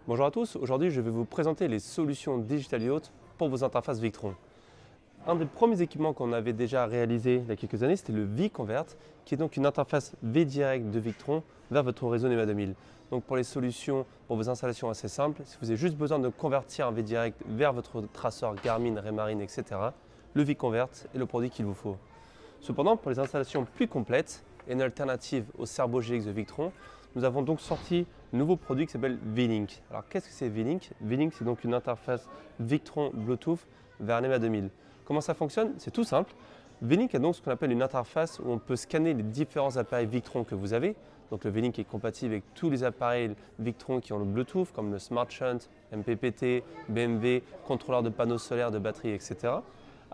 Bonjour à tous, aujourd'hui je vais vous présenter les solutions Digital Yacht pour vos interfaces Victron. Un des premiers équipements qu'on avait déjà réalisé il y a quelques années, c'était le vConvert, qui est donc une interface V-Direct de Victron vers votre réseau NEMA 2000. Donc pour les solutions, pour vos installations assez simples, si vous avez juste besoin de convertir un V-Direct vers votre traceur Garmin, Raymarine, etc., le vConvert est le produit qu'il vous faut. Cependant, pour les installations plus complètes et une alternative au Cerbo GX de Victron, nous avons donc sorti un nouveau produit qui s'appelle V-Link. Alors qu'est-ce que c'est V-Link? V-Link, c'est donc une interface Victron Bluetooth vers NEMA 2000. Comment ça fonctionne? C'est tout simple. V-Link a donc ce qu'on appelle une interface où on peut scanner les différents appareils Victron que vous avez. Donc le V-Link est compatible avec tous les appareils Victron qui ont le Bluetooth, comme le Smart Shunt, MPPT, BMW, contrôleur de panneaux solaires, de batterie, etc.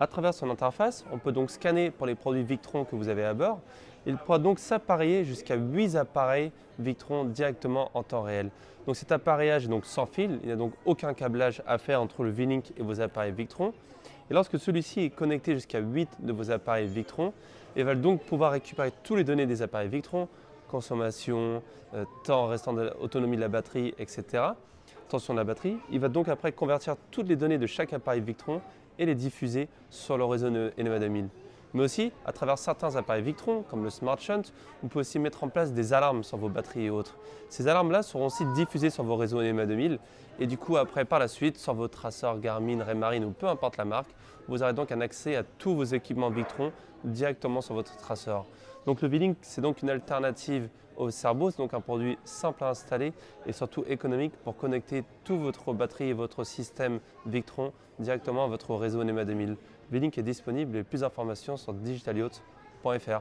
À travers son interface, on peut donc scanner pour les produits Victron que vous avez à bord. Il pourra donc s'appareiller jusqu'à 8 appareils Victron directement en temps réel. Donc cet appareillage est donc sans fil, il n'y a donc aucun câblage à faire entre le V-Link et vos appareils Victron. Et lorsque celui-ci est connecté jusqu'à 8 de vos appareils Victron, il va donc pouvoir récupérer toutes les données des appareils Victron, consommation, temps restant de l'autonomie de la batterie, etc. Tension de la batterie. Il va donc après convertir toutes les données de chaque appareil Victron et les diffuser sur le réseau NEMA 2000. Mais aussi, à travers certains appareils Victron, comme le Smart Shunt, vous pouvez aussi mettre en place des alarmes sur vos batteries et autres. Ces alarmes-là seront aussi diffusées sur vos réseaux NEMA 2000 et du coup, après, par la suite, sur vos traceurs Garmin, Raymarine ou peu importe la marque, vous aurez donc un accès à tous vos équipements Victron directement sur votre traceur. Donc le V-Link, c'est donc une alternative au Cerbo, c'est donc un produit simple à installer et surtout économique pour connecter toute votre batterie et votre système Victron directement à votre réseau NEMA 2000. V-Link est disponible et plus d'informations sur digitalyacht.fr.